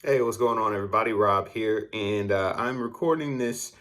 Hey, what's going on, everybody? Rob here, and I'm recording this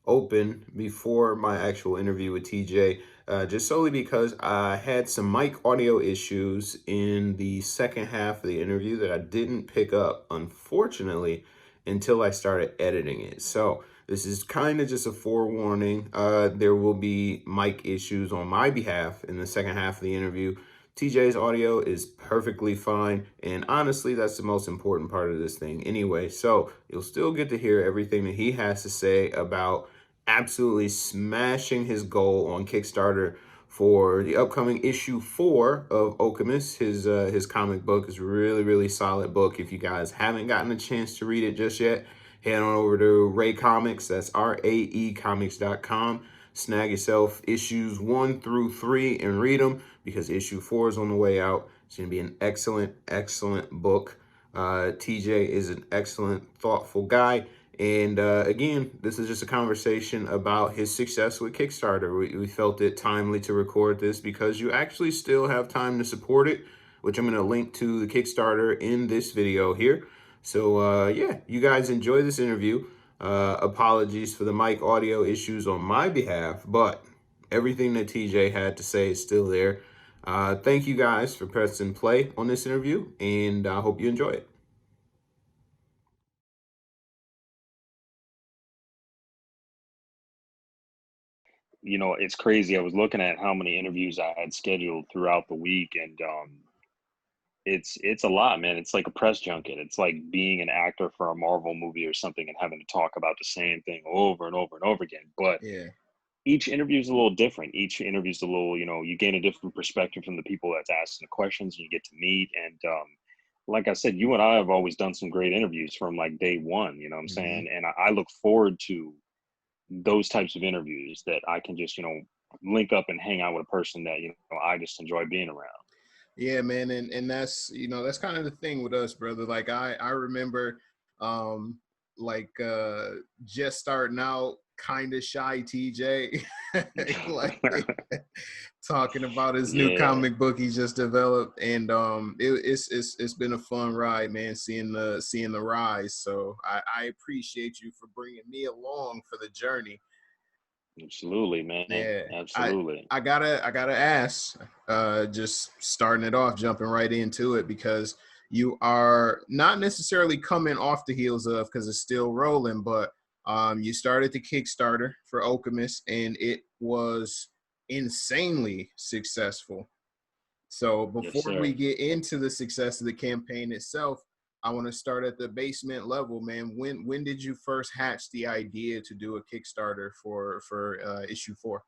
open before my actual interview with TJ, just solely because I had some mic audio issues in the second half of the interview that I didn't pick up, unfortunately, until I started editing it. So this is kind of just a forewarning. There will be mic issues on my behalf in the second half of the interview. TJ's audio is perfectly fine, and honestly, that's the most important part of this thing anyway. So you'll still get to hear everything that he has to say about absolutely smashing his goal on Kickstarter for the upcoming issue 4 of Okemus. His comic book is a really solid book. If you guys haven't gotten a chance to read it just yet, head on over to RAE Comics. That's RAEcomics.com. Snag yourself issues 1 through 3 and read them, because issue 4 is on the way out. It's going to be an excellent book. TJ is an excellent, thoughtful guy. And again, this is just a conversation about his success with Kickstarter. We felt it timely to record this because you actually still have time to support it, which I'm going to link to the Kickstarter in this video here. So yeah, you guys enjoy this interview. Apologies for the mic audio issues on my behalf, but everything that TJ had to say is still there. Thank you guys for pressing play on this interview, and I hope you enjoy it. It's crazy. I was looking at how many interviews I had scheduled throughout the week, and it's a lot, man. It's like a press junket. It's like being an actor for a Marvel movie or something and having to talk about the same thing over and over and over again. But Yeah. each interview is a little different. Each interview is a little, you gain a different perspective from the people that's asking the questions, and you get to meet. And like I said, you and I have always done some great interviews from like day one. You know what I'm hmm saying? And I look forward to those types of interviews that I can just, link up and hang out with a person that, I just enjoy being around. Yeah, man, and that's that's kind of the thing with us, brother. Like I remember, um, like just starting out, kind of shy TJ, like talking about his new Yeah. comic book he just developed, and it's been a fun ride, man. Seeing the rise. So I appreciate you for bringing me along for the journey. Absolutely, man. Yeah, I Absolutely. I gotta ask, just starting it off, jumping right into it, because you are not necessarily coming off the heels of, because it's still rolling, but you started the Kickstarter for Okemus, and it was insanely successful. So Yes, before we sir. get into the success of the campaign itself, I want to start at the basement level, man. When did you first hatch the idea to do a Kickstarter for issue 4?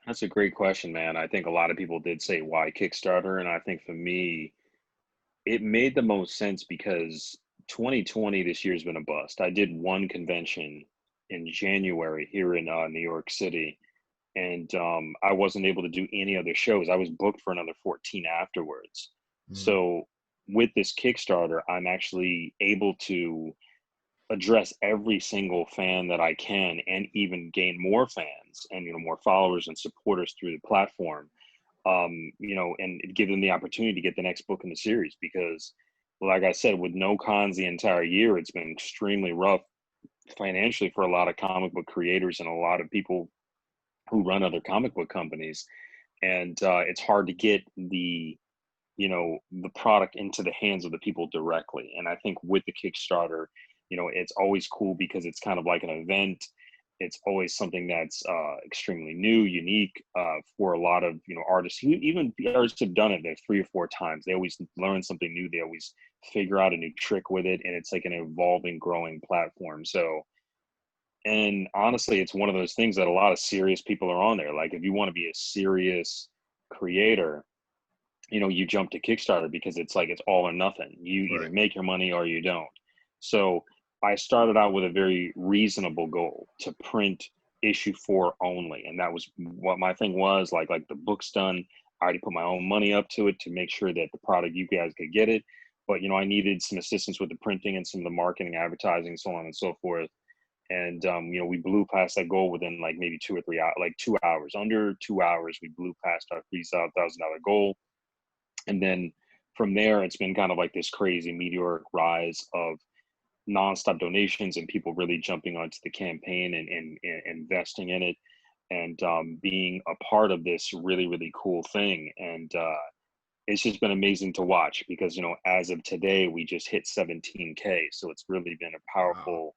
That's a great question, man. I think a lot of people did say why Kickstarter, and I think for me, it made the most sense because 2020 this year's been a bust. I did one convention in January here in New York City, and I wasn't able to do any other shows. I was booked for another 14 afterwards. Mm, So with this Kickstarter, I'm actually able to address every single fan that I can and even gain more fans and more followers and supporters through the platform. And give them the opportunity to get the next book in the series because like I said, with no cons the entire year, it's been extremely rough financially for a lot of comic book creators and a lot of people who run other comic book companies. And it's hard to get the product into the hands of the people directly. And I think with the Kickstarter, it's always cool because it's kind of like an event. It's always something that's extremely new, unique for a lot of artists. Even the artists have done it there 3 or 4 times. They always learn something new. They always figure out a new trick with it, and it's like an evolving, growing platform. So, and honestly, it's one of those things that a lot of serious people are on there. Like, if you want to be a serious creator, you jump to Kickstarter because it's like it's all or nothing. You either right. make your money or you don't. So I started out with a very reasonable goal to print issue 4 only, and that was what my thing was. Like the book's done. I already put my own money up to it to make sure that the product you guys could get it. But I needed some assistance with the printing and some of the marketing, advertising, so on and so forth. And we blew past that goal within like maybe 2 or 3 hours, like 2 hours. Under 2 hours, we blew past our $3,000 goal, and then from there, it's been kind of like this crazy meteoric rise of nonstop donations and people really jumping onto the campaign and investing in it, and being a part of this really, really cool thing. And it's just been amazing to watch because, as of today, we just hit 17K. So it's really been a Wow.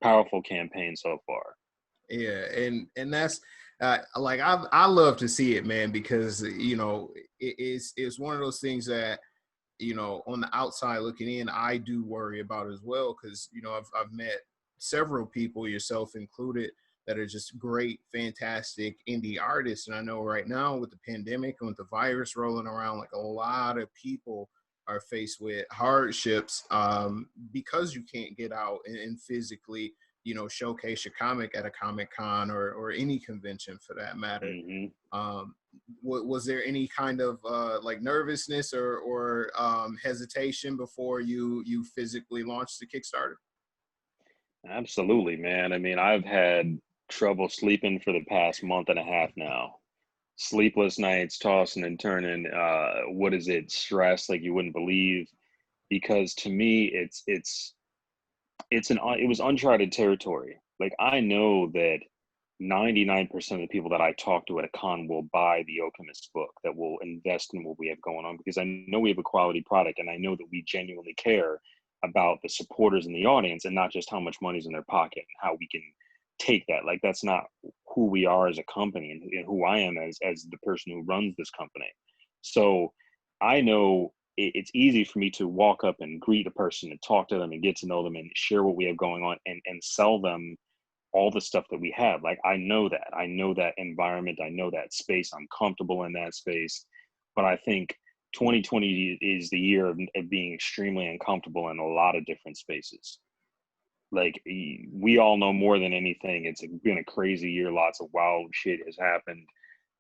powerful campaign so far. Yeah, and that's like I love to see it, man, because it's one of those things that on the outside looking in, I do worry about as well, because I've met several people, yourself included, that are just great, fantastic indie artists, and I know right now with the pandemic and with the virus rolling around, like a lot of people are faced with hardships because you can't get out and physically showcase your comic at a comic con or any convention for that matter. Hmm. um was there any kind of like nervousness or hesitation before you physically launched the Kickstarter? Absolutely, man. I mean, I've had trouble sleeping for the past month and a half now. Sleepless nights, tossing and turning. What is it? Stress like you wouldn't believe. Because to me, it was uncharted territory. Like I know that 99% of the people that I talk to at a con will buy the Okemus book, that will invest in what we have going on, because I know we have a quality product, and I know that we genuinely care about the supporters in the audience and not just how much money's in their pocket and how we can take that. Like that's not who we are as a company, and who I am as the person who runs this company. So I know it's easy for me to walk up and greet a person and talk to them and get to know them and share what we have going on, and sell them all the stuff that we have. Like I know that environment, I know that space, I'm comfortable in that space. But I think 2020 is the year of being extremely uncomfortable in a lot of different spaces. Like we all know more than anything, it's been a crazy year, lots of wild shit has happened.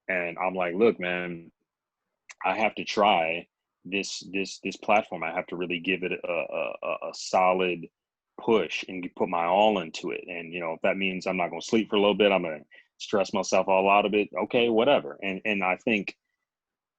And I'm like, look, man, I have to try this platform. I have to really give it a solid push and put my all into it. And if that means I'm not going to sleep for a little bit, I'm going to stress myself all out of it. Okay, whatever. And I think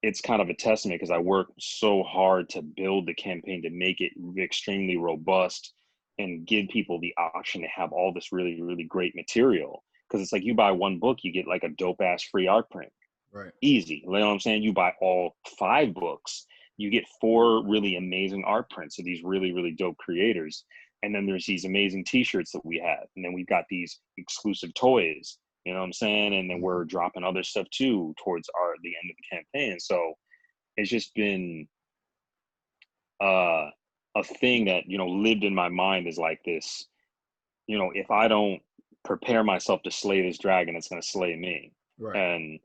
it's kind of a testament, because I worked so hard to build the campaign, to make it extremely robust and give people the option to have all this really, really great material. Because it's like you buy one book, you get like a dope ass free art print. Right. Easy. You know what I'm saying? You buy all 5 books, you get 4 really amazing art prints of these really, really dope creators. And then there's these amazing t-shirts that we have. And then we've got these exclusive toys, you know what I'm saying? And then we're dropping other stuff too towards the end of the campaign. So it's just been a thing that, lived in my mind is like this, if I don't prepare myself to slay this dragon, it's going to slay me. Right. And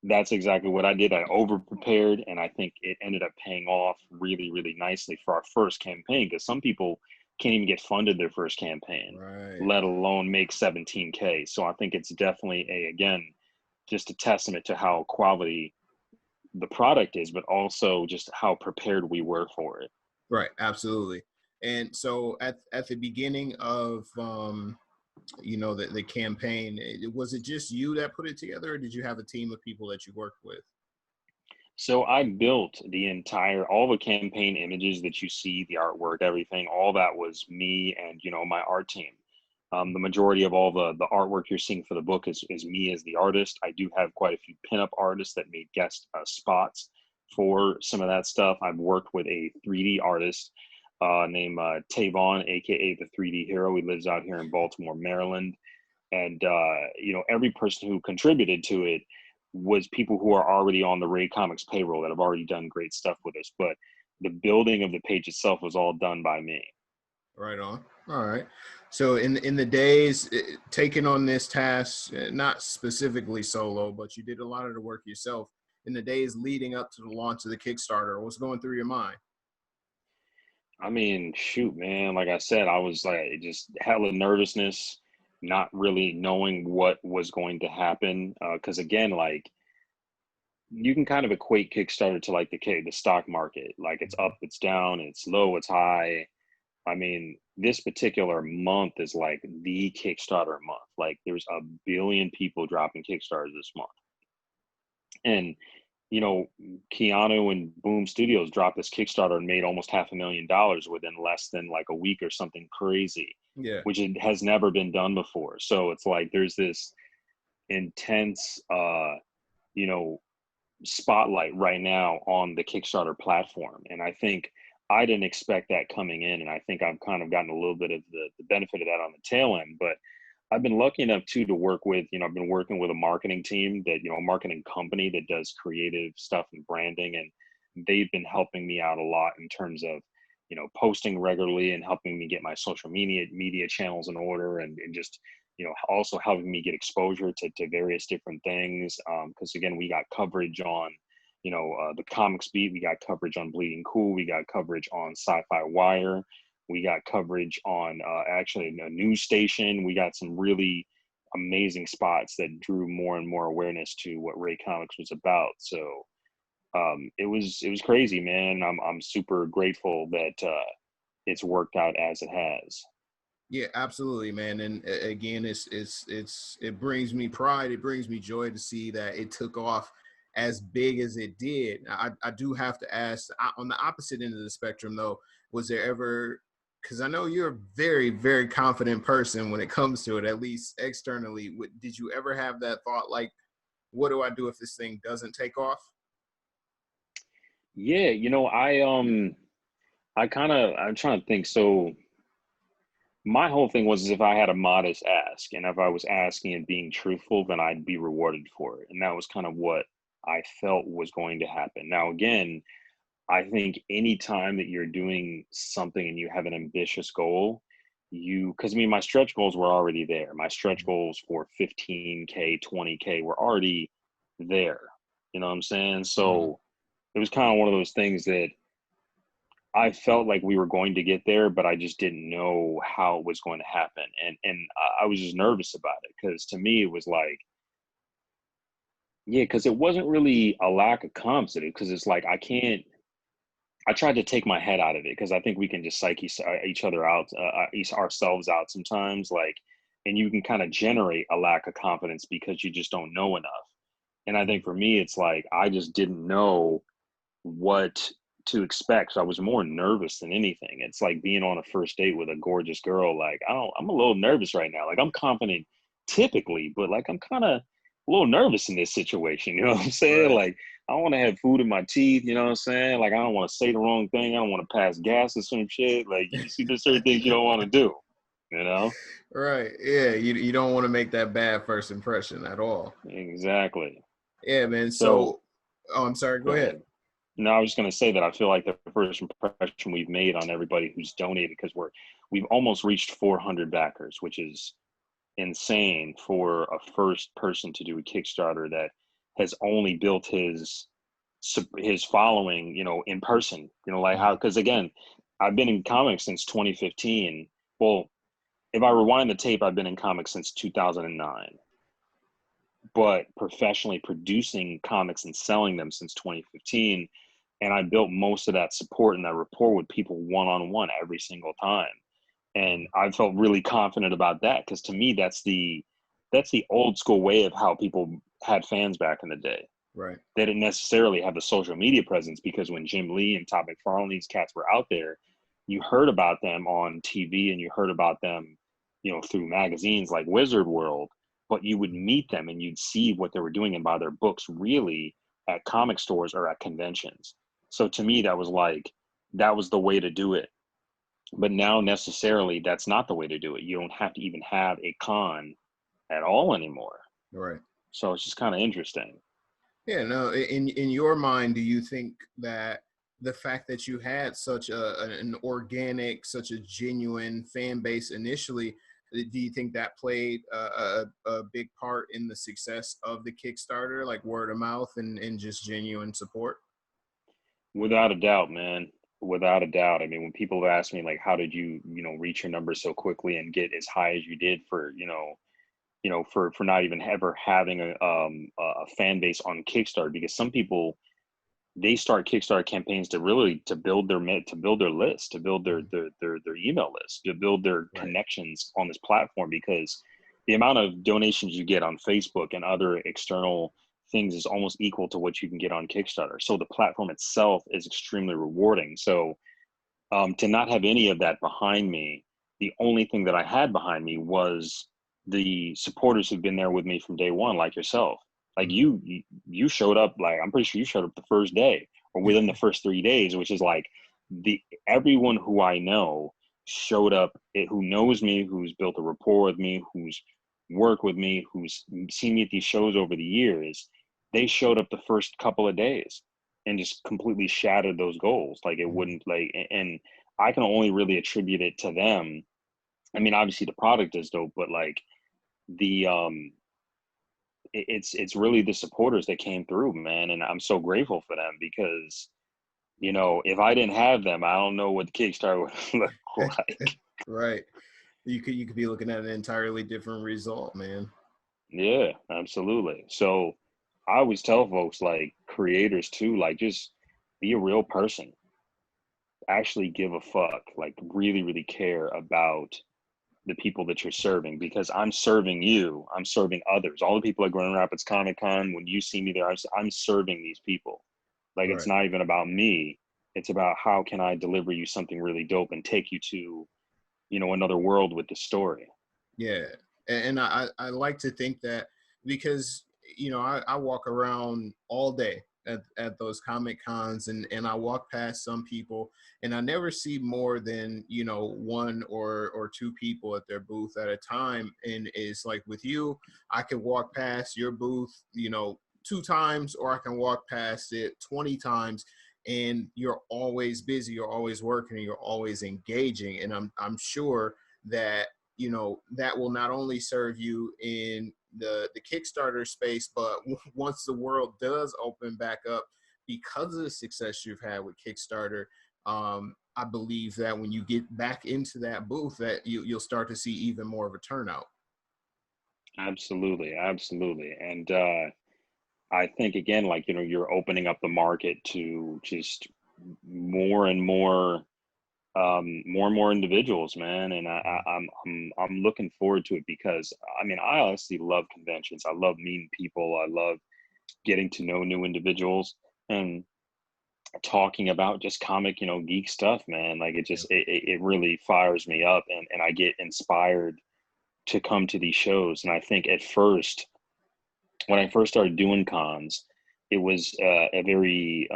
that's exactly what I did. I over prepared, and I think it ended up paying off really, really nicely for our first campaign, because some people can't even get funded their first campaign, Right. let alone make 17K. So I think it's definitely again, just a testament to how quality the product is, but also just how prepared we were for it. Right. Absolutely. And so at the beginning of the campaign, was it just you that put it together, or did you have a team of people that you worked with? So I built all the campaign images that you see, the artwork, everything, all that was me and, my art team. The majority of all the artwork you're seeing for the book is me as the artist. I do have quite a few pinup artists that made guest spots for some of that stuff. I've worked with a 3D artist named Tavon, aka the 3D Hero. He lives out here in Baltimore, Maryland. And every person who contributed to it was people who are already on the RAE Comics payroll that have already done great stuff with us. But the building of the page itself was all done by me. Right on. All right. So in the days taking on this task, not specifically solo, but you did a lot of the work yourself. In the days leading up to the launch of the Kickstarter, what's going through your mind? I mean, shoot, man. Like I said, I was like just hella nervousness, not really knowing what was going to happen. Because again, like you can kind of equate Kickstarter to like the stock market. Like it's up, it's down, it's low, it's high. I mean, this particular month is like the Kickstarter month. Like there's a billion people dropping Kickstarters this month. And you know, Keanu and Boom Studios dropped this Kickstarter and made almost $500,000 within less than like a week or something crazy, Yeah. which it has never been done before. So it's like there's this intense, you know, spotlight right now on the Kickstarter platform. And I think I didn't expect that coming in. And I think I've kind of gotten a little bit of the benefit of that on the tail end. But I've been lucky enough too to work with, you know, I've been working with a marketing team that, you know, a marketing company that does creative stuff and branding. And they've been helping me out a lot in terms of, you know, posting regularly and helping me get my social media channels in order, and just, you know, also helping me get exposure to various different things. Because again, we got coverage on, you know, the comics beat, we got coverage on Bleeding Cool, we got coverage on Sci-Fi Wire, we got coverage on actually a news station. We got some really amazing spots that drew more and more awareness to what RAE Comics was about. So it was crazy, man. I'm super grateful that it's worked out as it has. Yeah, absolutely, man. And again, it brings me pride. It brings me joy to see that it took off as big as it did. I do have to ask, on the opposite end of the spectrum, though, was there ever, because I know you're a very, very confident person when it comes to it, at least externally. Did you ever have that thought, like, what do I do if this thing doesn't take off? Yeah, you know, I'm trying to think. So my whole thing was, is if I had a modest ask, and if I was asking and being truthful, then I'd be rewarded for it. And that was kind of what I felt was going to happen. Now, again, I think any time that you're doing something and you have an ambitious goal, because I mean, my stretch goals were already there. My stretch goals for 15K, 20K were already there. You know what I'm saying? Mm-hmm. So it was kind of one of those things that I felt like we were going to get there, but I just didn't know how it was going to happen. And I was just nervous about it, because to me it was like, yeah, because it wasn't really a lack of confidence, because it's like I tried to take my head out of it, because I think we can just psych each other out, ourselves out sometimes, like, and you can kind of generate a lack of confidence because you just don't know enough. And I think for me, it's like I just didn't know what to expect. So I was more nervous than anything. It's like being on a first date with a gorgeous girl. Like, I'm a little nervous right now. Like, I'm confident typically, but like I'm kind of a little nervous in this situation. You know what I'm saying? Right. Like, I want to have food in my teeth. You know what I'm saying? Like, I don't want to say the wrong thing. I don't want to pass gas or some shit. Like, you see, there's certain things you don't want to do. You know? Right. Yeah. You don't want to make that bad first impression at all. Exactly. Yeah, man. So So, oh, I'm sorry. Go go ahead. ahead. No, I was just going to say that I feel like the first impression we've made on everybody who's donated, because we've almost reached 400 backers, which is insane for a first person to do a Kickstarter that has only built his following, you know, in person. You know, like how, Mhm. because again, I've been in comics since 2015. Well, if I rewind the tape, I've been in comics since 2009, but professionally producing comics and selling them since 2015. And I built most of that support and that rapport with people one-on-one every single time. And I felt really confident about that, because to me, that's the old school way of how people had fans back in the day. Right. They didn't necessarily have the social media presence, because when Jim Lee and Todd McFarlane, these cats were out there, you heard about them on TV and you heard about them, you know, through magazines like Wizard World, but you would meet them and you'd see what they were doing and buy their books really at comic stores or at conventions. So to me, that was like, that was the way to do it. But now necessarily that's not the way to do it. You don't have to even have a con at all anymore. Right. So it's just kind of interesting. Yeah. No. In your mind, do you think that the fact that you had such an organic, such a genuine fan base initially, do you think that played a big part in the success of the Kickstarter, like word of mouth and just genuine support? Without a doubt, man. Without a doubt. I mean, when people have asked me like, how did you, you know, reach your numbers so quickly and get as high as you did for, for not even ever having a fan base on Kickstarter, because some people, they start Kickstarter campaigns to really to build their list, to build their email list, to build their Right. connections on this platform, because the amount of donations you get on Facebook and other external things is almost equal to what you can get on Kickstarter. So the platform itself is extremely rewarding. So to not have any of that behind me, the only thing that I had behind me was the supporters who've been there with me from day one, like yourself. Like you showed up, like I'm pretty sure you showed up the first day or within the first 3 days, which is like the everyone who I know showed up, who knows me, who's built a rapport with me, who's worked with me, who's seen me at these shows over the years. They showed up the first couple of days and just completely shattered those goals. Like it wouldn't and I can only really attribute it to them. I mean, obviously the product is dope, but like the it's really the supporters that came through, man, and I'm so grateful for them because if I didn't have them, I don't know what the Kickstarter would look like. Right. You could be looking at an entirely different result, man. Yeah, absolutely. So I always tell folks, like creators too, like just be a real person. Actually give a fuck, like really, really care about the people that you're serving, because I'm serving you, I'm serving others. All the people at Grand Rapids Comic Con, when you see me there, I'm serving these people. Like it's Right. not even about me. It's about how can I deliver you something really dope and take you to, another world with the story. Yeah. And I like to think that because, I walk around all day at those Comic Cons and I walk past some people and I never see more than, one or two people at their booth at a time. And it's like with you, I could walk past your booth, 2 times, or I can walk past it 20 times. And you're always busy, you're always working, you're always engaging. And I'm sure that that will not only serve you in the Kickstarter space, but once the world does open back up because of the success you've had with Kickstarter, I believe that when you get back into that booth, that you'll start to see even more of a turnout. Absolutely, absolutely. And I think again, like, you're opening up the market to just more and more more and more individuals, man. And I'm looking forward to it because I mean, I honestly love conventions. I love meeting people. I love getting to know new individuals and talking about just comic, geek stuff, man. Like it Yeah. just it really fires me up, and I get inspired to come to these shows. And I think at first, when I first started doing cons, it was a very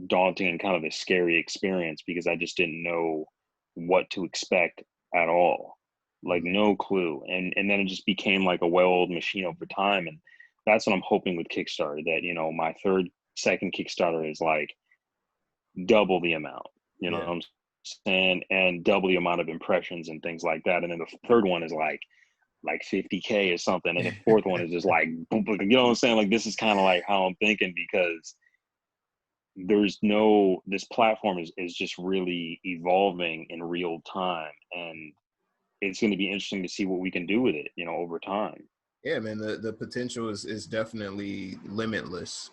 daunting and kind of a scary experience because I just didn't know what to expect at all, like Mhm. no clue. And then it just became like a well-oiled machine over time. And that's what I'm hoping with Kickstarter, that my second Kickstarter is like double the amount. You know Yeah. what I'm saying? And double the amount of impressions and things like that. And then the third one is like 50K or something, and the fourth one is just like boom, boom, you know what I'm saying? Like this is kind of like how I'm thinking, because this platform is just really evolving in real time, and it's going to be interesting to see what we can do with it, over time. Yeah, man, the potential is definitely limitless.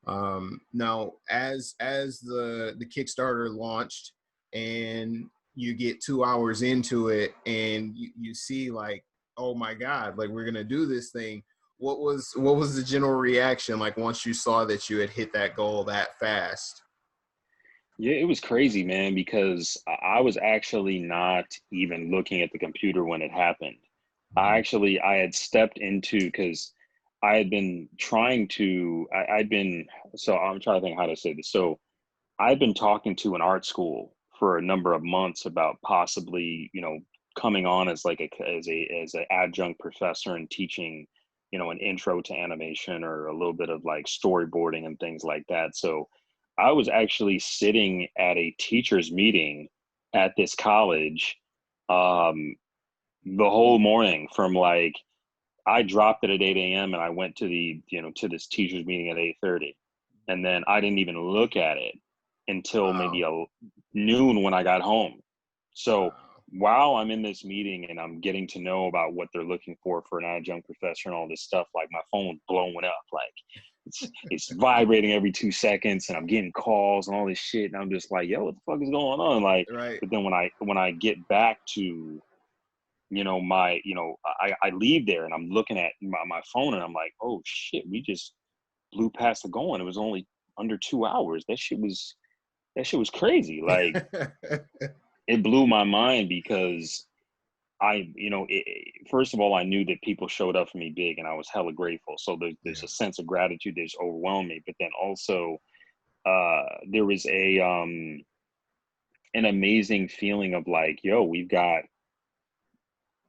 Now, as the Kickstarter launched, and you get 2 hours into it, and you see like, oh my God, like we're gonna do this thing. What was the general reaction like once you saw that you had hit that goal that fast? Yeah, it was crazy, man, because I was actually not even looking at the computer when it happened. Mhm. I had stepped into, because I had been trying to, I'd been, so I'm trying to think how to say this. So I've been talking to an art school for a number of months about possibly, coming on as like as an adjunct professor and teaching, an intro to animation or a little bit of like storyboarding and things like that. So I was actually sitting at a teachers meeting at this college um, the whole morning from like I dropped it at 8 a.m. and I went to to this teachers meeting at 8:30, and then I didn't even look at it until maybe Wow. a noon when I got home. So Wow. while I'm in this meeting and I'm getting to know about what they're looking for an adjunct professor and all this stuff, like my phone's blowing up, like it's vibrating every 2 seconds, and I'm getting calls and all this shit, and I'm just like, yo, what the fuck is going on? Like, Right. but then when I get back to I leave there and I'm looking at my phone and I'm like, oh shit, we just blew past the goal, and it was only under 2 hours. That shit was crazy. Like, it blew my mind because first of all, I knew that people showed up for me big, and I was hella grateful. So there's Yeah. a sense of gratitude that's overwhelmed me. But then also, there was an amazing feeling of like, yo, we've got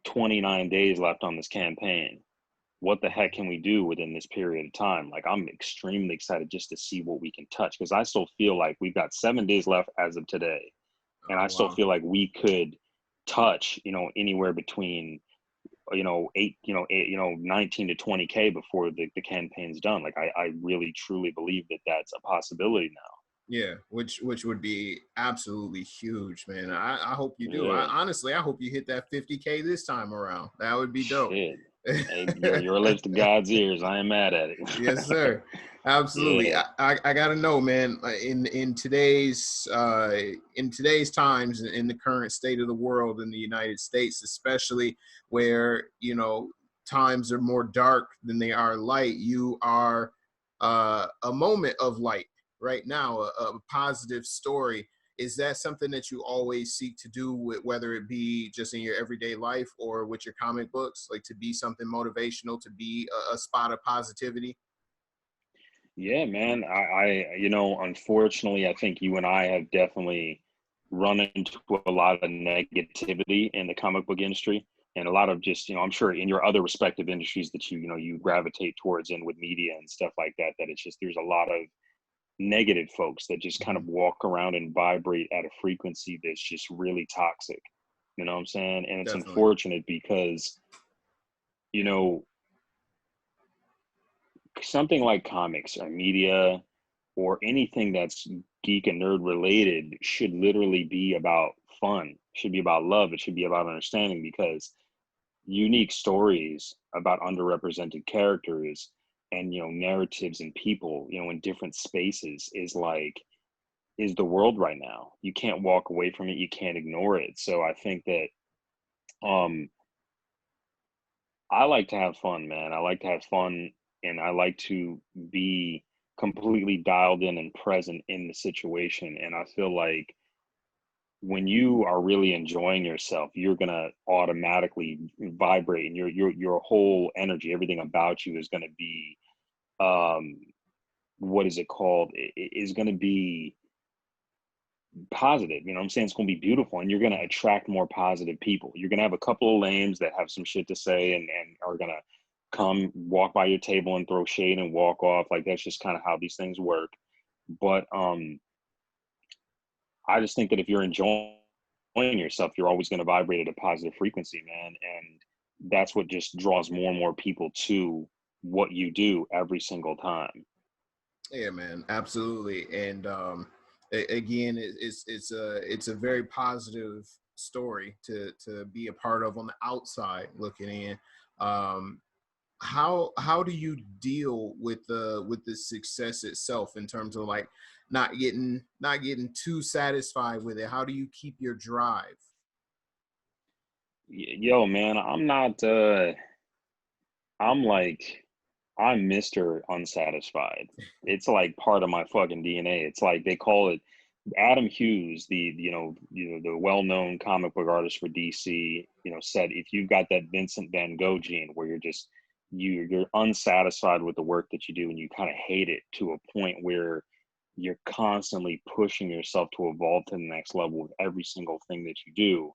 29 days left on this campaign. What the heck can we do within this period of time? Like, I'm extremely excited just to see what we can touch, because I still feel like we've got 7 days left as of today, and Oh I still wow. feel like we could touch, anywhere between 19 to 20K before the campaign's done. Like, I really truly believe that that's a possibility now. Yeah, which would be absolutely huge, man. I hope you do. I Yeah, honestly, I hope you hit that 50K this time around. That would be dope. shit. Hey, your lips to God's ears. I ain't mad at it. Yes, sir. Absolutely. Yeah. I gotta know, man. In today's times, in the current state of the world in the United States, especially where times are more dark than they are light, you are a moment of light right now, a positive story. Is that something that you always seek to do, with, whether it be just in your everyday life or with your comic books, like to be something motivational, to be a spot of positivity? Yeah, man. Unfortunately, I think you and I have definitely run into a lot of negativity in the comic book industry, and a lot of just, I'm sure in your other respective industries that you gravitate towards in with media and stuff like that, that it's just, there's a lot of negative folks that just kind Mhm. of walk around and vibrate at a frequency that's just really toxic. You know what I'm saying? And it's Definitely. unfortunate because, you know, something like comics or media or anything that's geek and nerd related should literally be about fun, should be about love, it should be about understanding, because unique stories about underrepresented characters and narratives and people in different spaces is the world right now. You can't walk away from it, you can't ignore it. So I think that um I like to have fun, man. I like to have fun, and I like to be completely dialed in and present in the situation. And I feel like when you are really enjoying yourself, you're gonna automatically vibrate, and your whole energy, everything about you is gonna be um what is it called? Is gonna be positive. You know what I'm saying? It's going to be beautiful, and you're going to attract more positive people. You're going to have a couple of lames that have some shit to say, and are going to come walk by your table and throw shade and walk off. Like, that's just kind of how these things work. But I just think that if you're enjoying yourself, you're always going to vibrate at a positive frequency, man. And that's what just draws more and more people to what you do every single time. Yeah, man, absolutely. And again, it's a very positive story to be a part of on the outside looking in. Um, how do you deal with the success itself, in terms of like not getting too satisfied with it? How do you keep your drive? Yo, man, I'm like, I'm Mr. Unsatisfied. It's like part of my fucking DNA. It's like they call it Adam Hughes, the well-known comic book artist for DC, said if you've got that Vincent Van Gogh gene where you're unsatisfied with the work that you do, and you kind of hate it to a point where you're constantly pushing yourself to evolve to the next level with every single thing that you do,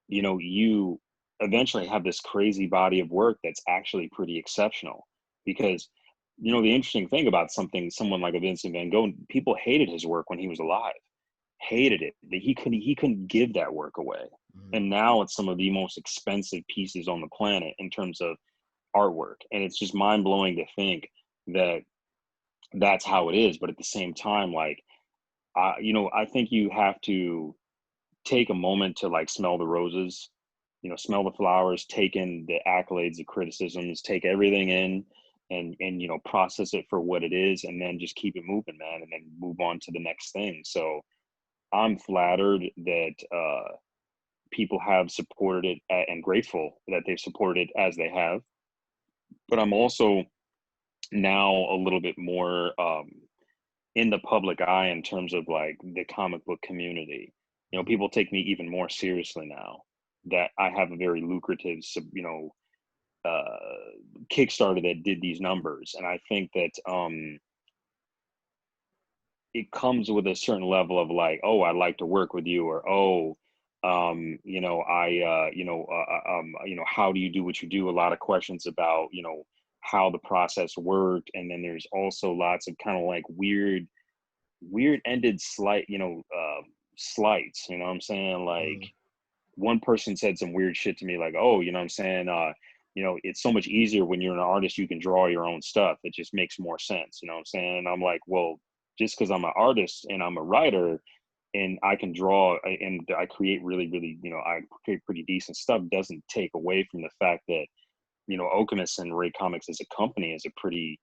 you eventually have this crazy body of work that's actually pretty exceptional. Because the interesting thing about someone like a Vincent Van Gogh, people hated his work when he was alive, hated it, that he couldn't give that work away. Mhm. And now it's some of the most expensive pieces on the planet in terms of artwork, and it's just mind-blowing to think that that's how it is. But at the same time, like, I think you have to take a moment to like smell the roses, smell the flowers, take in the accolades, the criticisms, take everything in, and process it for what it is, and then just keep it moving, man, and then move on to the next thing. So I'm flattered that people have supported it, and grateful that they've supported it as they have. But I'm also now a little bit more in the public eye in terms of like the comic book community. You know, people take me even more seriously now that I have a very lucrative, Kickstarter that did these numbers, and I think that it comes with a certain level of like, oh, I'd like to work with you, or oh, how do you do what you do? A lot of questions about how the process worked, and then there's also lots of kind of like weird ended slights. You know what I'm saying? Like Mm-hmm. one person said some weird shit to me, like, oh, you know what I'm saying? It's so much easier when you're an artist, you can draw your own stuff. It just makes more sense. You know what I'm saying? And I'm like, well, just because I'm an artist and I'm a writer and I can draw and I create really, really, I create pretty decent stuff doesn't take away from the fact that, Okemus and RAE Comics as a company is a pretty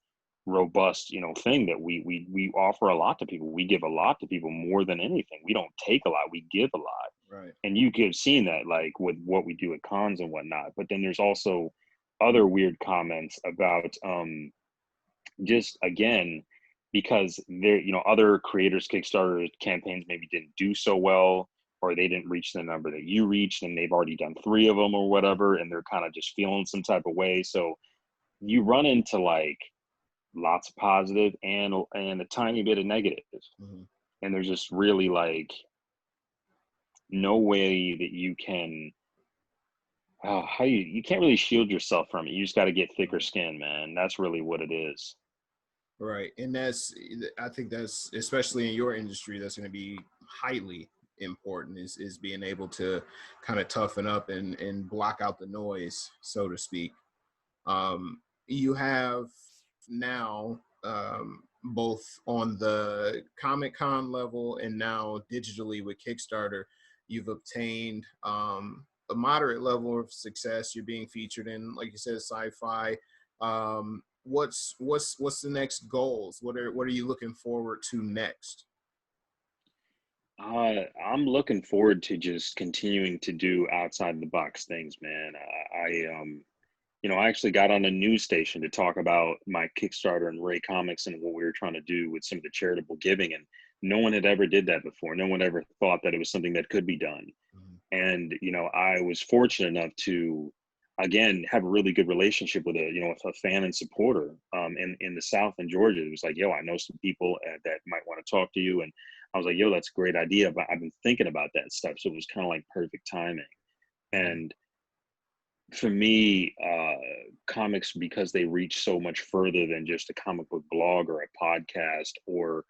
robust, thing that we offer a lot to people. We give a lot to people more than anything. We don't take a lot, we give a lot. Right. And you could have seen that like with what we do at cons and whatnot. But then there's also other weird comments about just again, because there, other creators Kickstarter campaigns maybe didn't do so well, or they didn't reach the number that you reached and they've already done 3 of them or whatever, and they're kind of just feeling some type of way. So you run into like lots of positive and a tiny bit of negative. Mm-hmm. And there's just really like no way that you can how you can't really shield yourself from it. You just got to get thicker Right. skin, man. That's really what it is. Right. And I think that's, especially in your industry, that's going to be highly important is being able to kind of toughen up and block out the noise, so to speak. You have now, both on the Comic Con level and now digitally with Kickstarter, you've obtained a moderate level of success. You're being featured in, like you said, Sci-Fi. What's the next goals? What are you looking forward to next? I'm looking forward to just continuing to do outside the box things, man. I actually got on a news station to talk about my Kickstarter and RAE Comics and what we were trying to do with some of the charitable giving, and no one had ever did that before. No one ever thought that it was something that could be done. Mhm. And I was fortunate enough to again have a really good relationship with with a fan and supporter in the South in Georgia. It was like, yo, I know some people that might want to talk to you, and I was like, yo, that's a great idea, but I've been thinking about that stuff. So it was kind of like perfect timing. Mhm. And for me, comics, because they reach so much further than just a comic book blog or a podcast or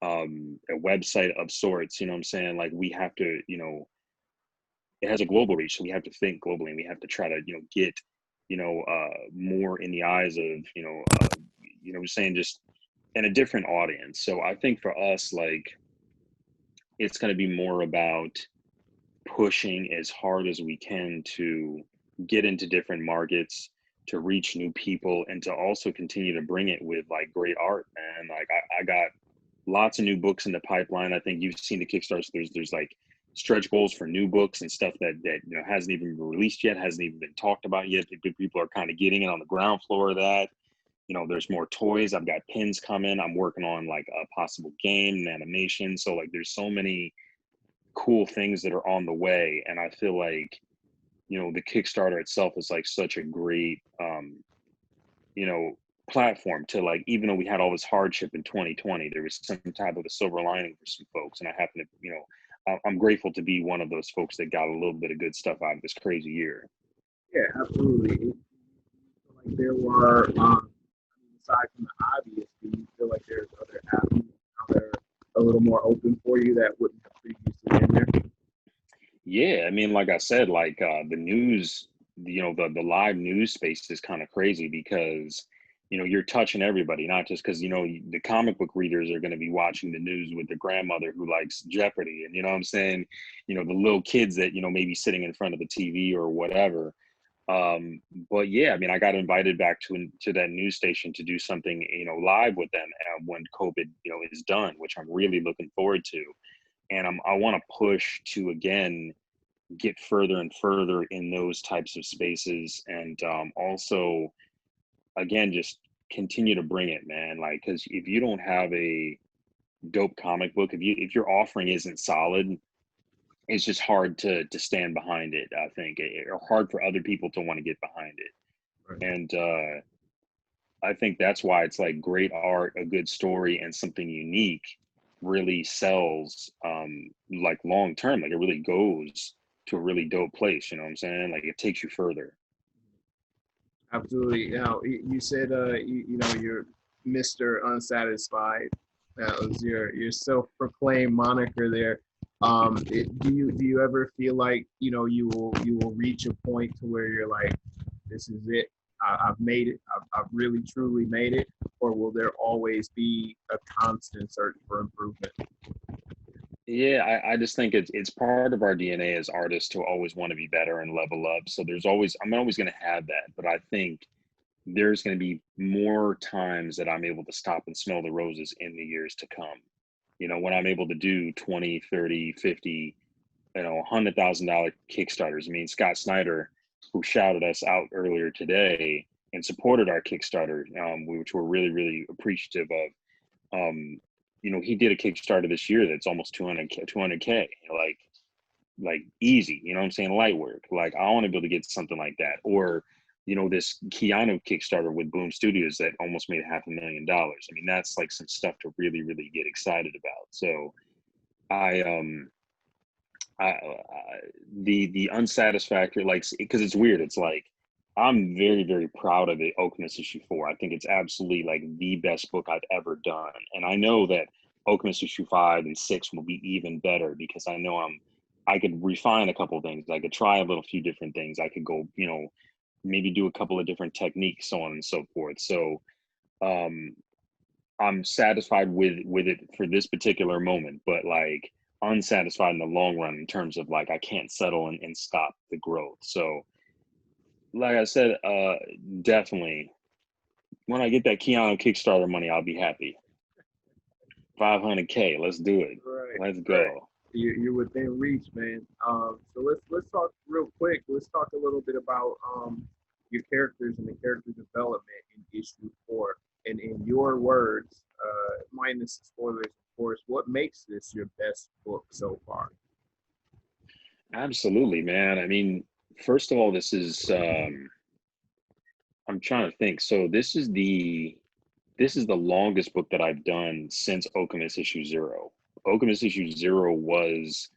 a website of sorts, you know what I'm saying? Like we have to, it has a global reach, so we have to think globally, and we have to try to, get, more in the eyes of, saying just in a different audience. So I think for us, like, it's going to be more about pushing as hard as we can to get into different markets, to reach new people, and to also continue to bring it with like great art, man. Like I got lots of new books in the pipeline. I think you've seen the Kickstarter. There's like stretch goals for new books and stuff that hasn't even been released yet, hasn't even been talked about yet. People are kind of getting it on the ground floor of that. There's more toys. I've got pins coming. I'm working on like a possible game and animation. So like there's so many cool things that are on the way. And I feel like, the Kickstarter itself is like such a great you know, platform to like, even though we had all this hardship in 2020, there was some type of a silver lining for some folks. And I happen to, I'm grateful to be one of those folks that got a little bit of good stuff out of this crazy year. Yeah, absolutely. Do you feel like there were, aside from the obvious, do you feel like there's other avenues now that are a little more open for you that wouldn't have previously been there? Yeah, I mean, like I said, like the news, the live news space is kind of crazy because you're touching everybody, not just because the comic book readers are going to be watching the news with their grandmother who likes Jeopardy, and what I'm saying, the little kids that maybe sitting in front of the TV or whatever. But yeah, I mean, I got invited back to that news station to do something live with them when COVID is done, which I'm really looking forward to. And I want to push to again get further and further in those types of spaces, and also again just continue to bring it, man. Like, because if you don't have a dope comic book, if your offering isn't solid, it's just hard to stand behind it. I think, or hard for other people to want to get behind it. Right. And I think that's why it's like great art, a good story, and something unique really sells, like long term. Like it really goes to a really dope place. You know what I'm saying? Like it takes you further. Absolutely. Now, you said, you know, you're Mr. Unsatisfied. That was your self-proclaimed moniker there. Do you ever feel like, you know, you will reach a point to where you're like, this is it. I've made it. I've really truly made it. Or will there always be a constant search for improvement? Yeah, I just think it's part of our DNA as artists to always want to be better and level up. So there's always I'm always going to have that, but I think there's going to be more times that I'm able to stop and smell the roses in the years to come. You know, when I'm able to do 20, 30, 50, you know, $100,000 Kickstarters. I mean, Scott Snyder, who shouted us out earlier today and supported our Kickstarter, which we're really, really appreciative of. You know, he did a Kickstarter this year that's almost 200K, like easy, you know what I'm saying? Light work. Like I want to be able to get something like that. Or, you know, this Keanu Kickstarter with Boom Studios that almost made $500,000. I mean, that's like some stuff to really, really get excited about. So I the unsatisfactory, like, because it's weird. It's like I'm very, very proud of it. Okemus issue 4. I think it's absolutely like the best book I've ever done, and I know that Okemus issue 5 and 6 will be even better because I know I could refine a couple of things. I could try a little few different things. I could go, you know, maybe do a couple of different techniques, so on and so forth. So um I'm satisfied with it for this particular moment, but like unsatisfied in the long run in terms of like I can't settle and stop the growth. So like I said, definitely when I get that Keanu Kickstarter money, I'll be happy. 500K, let's do it. Right, Let's right. go. You're within reach, man. So let's talk real quick. Let's talk a little bit about your characters and the character development in issue 4. And in your words, minus spoilers, of course, what makes this your best book so far? Absolutely, man. I mean, first of all, this is I'm trying to think. So this is the longest book that I've done since Okemus issue 0. Okemus issue 0 was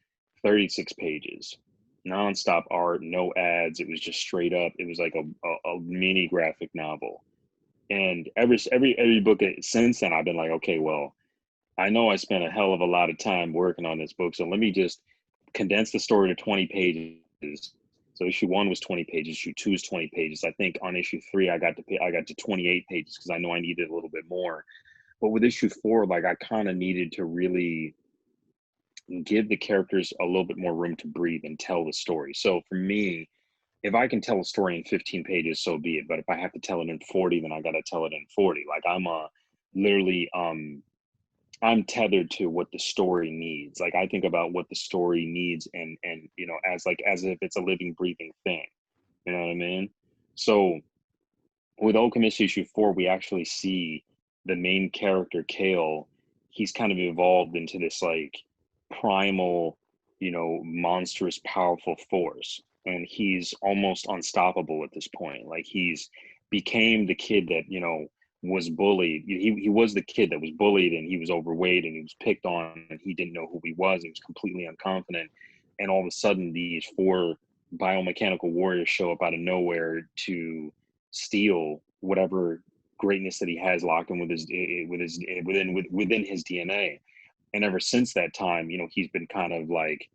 36 pages, nonstop art, no ads. It was just straight up. It was like a mini graphic novel. And every book since then, I've been like, okay, well, I know I spent a hell of a lot of time working on this book, so let me just condense the story to 20 pages. So issue 1 was 20 pages, issue 2 is 20 pages. I think on issue 3 I got to 28 pages because I know I needed a little bit more. But with issue 4, like I kind of needed to really give the characters a little bit more room to breathe and tell the story. So for me, if I can tell a story in 15 pages, so be it. But if I have to tell it in 40, then I got to tell it in 40. Like I'm literally I'm tethered to what the story needs. Like I think about what the story needs and you know, as like as if it's a living, breathing thing. You know what I mean? So with Alchemist issue 4, we actually see the main character, Kale. He's kind of evolved into this like primal, you know, monstrous, powerful force. And he's almost unstoppable at this point. Like he's became the kid that, you know, was bullied. He was the kid that was bullied and he was overweight and he was picked on and he didn't know who he was. He was completely unconfident. And all of a sudden these 4 biomechanical warriors show up out of nowhere to steal whatever greatness that he has locked in within his DNA. And ever since that time, you know, he's been kind of like,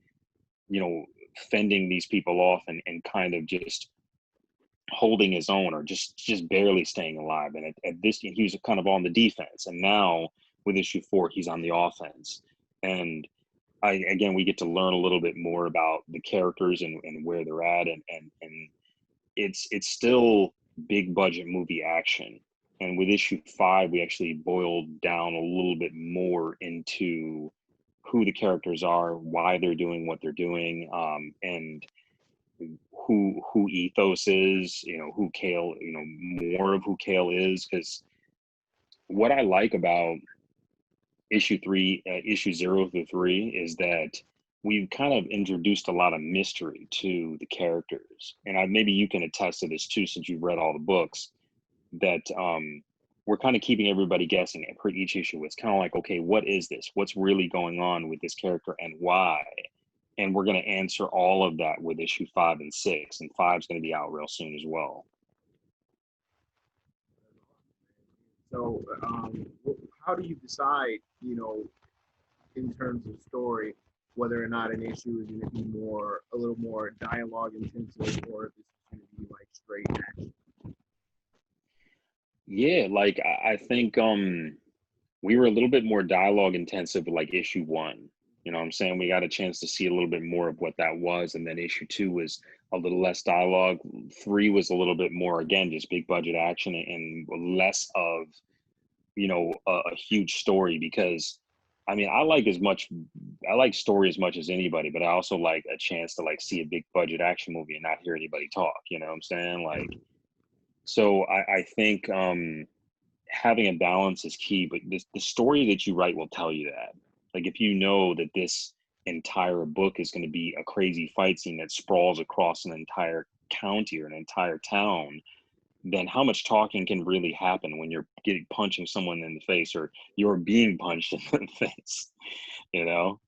you know, fending these people off and kind of just holding his own or just barely staying alive. And at this, he was kind of on the defense. And now with issue 4, he's on the offense. And again, we get to learn a little bit more about the characters and where they're at. And it's still big budget movie action. And with issue 5, we actually boiled down a little bit more into who the characters are, why they're doing what they're doing, and who Ethos is, you know, who Kale, you know, more of who Kale is, because what I like about issue 0 through 3 is that we've kind of introduced a lot of mystery to the characters. And maybe you can attest to this too, since you've read all the books, that we're kind of keeping everybody guessing per each issue. It's kind of like, okay, what is this? What's really going on with this character and why? And we're going to answer all of that with issue 5 and 6. And 5's going to be out real soon as well. So, how do you decide, in terms of story, whether or not an issue is going to be a little more dialogue intensive, or if it's going to be like straight action? Yeah, like I think we were a little bit more dialogue intensive with like issue 1. You know what I'm saying? We got a chance to see a little bit more of what that was. And then issue 2 was a little less dialogue. 3 was a little bit more, again, just big budget action and less of, a huge story. Because I mean, I like story as much as anybody, but I also like a chance to like see a big budget action movie and not hear anybody talk. You know what I'm saying? Like, so I think having a balance is key, but the story that you write will tell you that. Like, if you know that this entire book is going to be a crazy fight scene that sprawls across an entire county or an entire town, then how much talking can really happen when you're punching someone in the face, or you're being punched in the face, you know?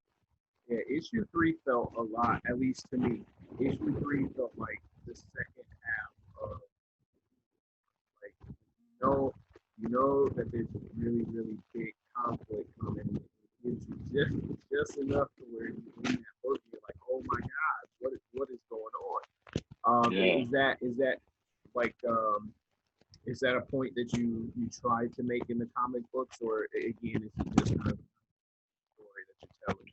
Yeah, issue 3 felt a lot, at least to me. Issue 3 felt like the second half of, like, you know that there's a really, really big conflict coming. It gives you just enough to where you read that book, you're like, oh my God, what is going on? Yeah. Is that like is that a point that you try to make in the comic books, or again, is it just kind of a story that you're telling?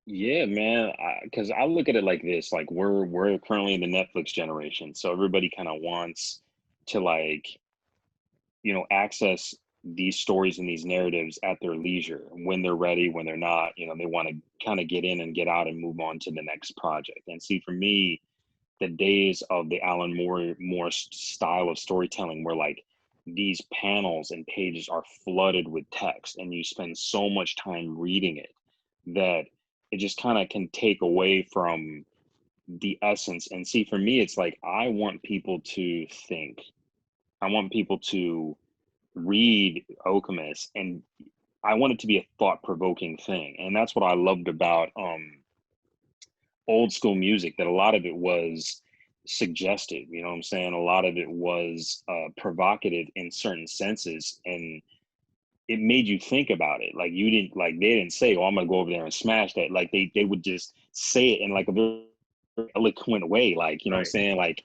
Yeah, man. Because I look at it like this: like we're currently in the Netflix generation, so everybody kind of wants to like access these stories and these narratives at their leisure, when they're ready, when they're not. They want to kind of get in and get out and move on to the next project. And see, for me, the days of the Alan Moore style of storytelling, where like these panels and pages are flooded with text, and you spend so much time reading it that it just kind of can take away from the essence. And see, for me, it's like I want people to think. I want people to read Okemus, and I want it to be a thought-provoking thing. And that's what I loved about old school music, that a lot of it was suggestive. You know what I'm saying? A lot of it was provocative in certain senses, and it made you think about it. Like, they didn't say, oh, I'm gonna go over there and smash that. Like, they would just say it in like a very eloquent way. Like, you know what I'm Right. saying? Like,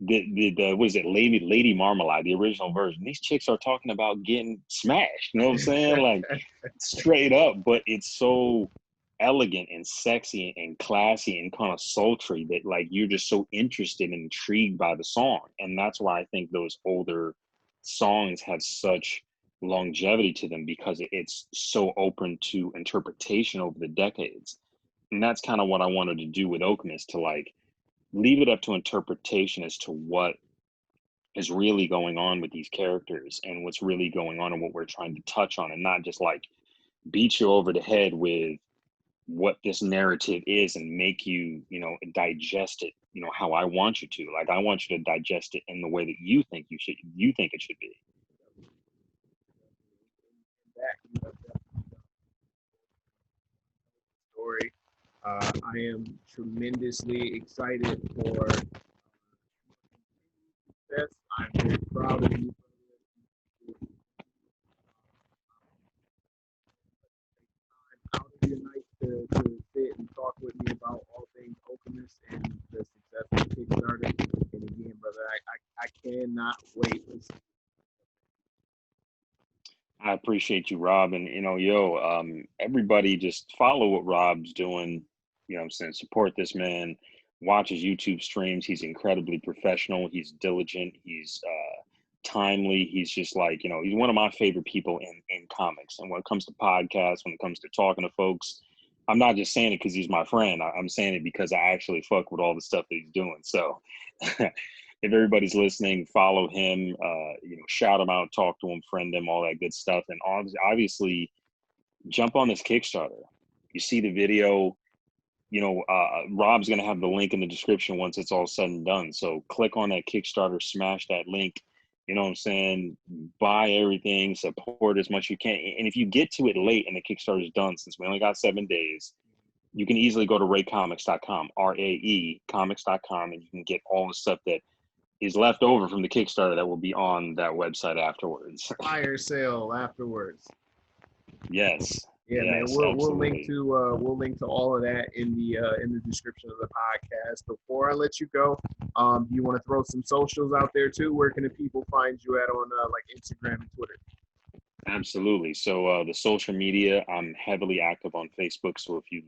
the what is it, Lady Marmalade, the original version. These chicks are talking about getting smashed. You know what I'm saying? Like, straight up. But it's so elegant and sexy and classy and kind of sultry that like you're just so interested and intrigued by the song. And that's why I think those older songs have such longevity to them, because it's so open to interpretation over the decades. And that's kind of what I wanted to do with Okemus, to like leave it up to interpretation as to what is really going on with these characters and what's really going on and what we're trying to touch on, and not just like beat you over the head with what this narrative is and make you, digest it, how I want you to. Like, I want you to digest it in the way that you think it should be. That story. I am tremendously excited for success. I'm very proud of you. Out of your night to sit and talk with me about all things Okemus and the success of Kickstarter. And again, brother, I cannot wait to see. I appreciate you, Rob. And, everybody just follow what Rob's doing. You know what I'm saying? Support this man. Watch his YouTube streams. He's incredibly professional. He's diligent. He's timely. He's just like, he's one of my favorite people in comics. And when it comes to podcasts, when it comes to talking to folks, I'm not just saying it because he's my friend. I'm saying it because I actually fuck with all the stuff that he's doing. So if everybody's listening, follow him, shout him out, talk to him, friend him, all that good stuff. And obviously jump on this Kickstarter. You see the video, Rob's going to have the link in the description once it's all said and done. So click on that Kickstarter, smash that link, you know what I'm saying? Buy everything, support as much as you can. And if you get to it late and the Kickstarter is done, since we only got 7 days, you can easily go to raecomics.com, RAE comics.com, and you can get all the stuff that is left over from the Kickstarter that will be on that website afterwards. Fire sale afterwards. Yes. Yeah, yes, man. We'll absolutely. link to all of that in the description of the podcast. Before I let you go, you want to throw some socials out there too? Where can the people find you at on like Instagram and Twitter? Absolutely. So the social media, I'm heavily active on Facebook. So if you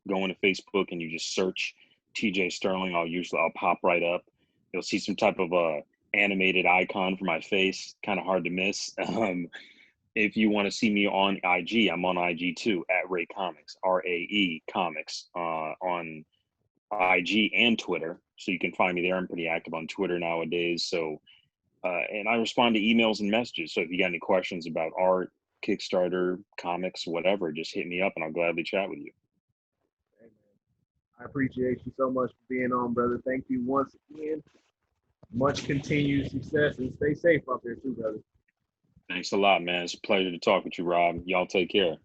go into Facebook and you just search TJ Sterling, I'll pop right up. You'll see some type of animated icon for my face, kind of hard to miss. If you want to see me on IG, I'm on IG too, at RAE Comics, RAE Comics, on IG and Twitter. So you can find me there. I'm pretty active on Twitter nowadays. So, and I respond to emails and messages. So if you got any questions about art, Kickstarter, comics, whatever, just hit me up and I'll gladly chat with you. Hey, man. I appreciate you so much for being on, brother. Thank you once again. Much continued success and stay safe out there too, brother. Thanks a lot, man. It's a pleasure to talk with you, Rob. Y'all take care.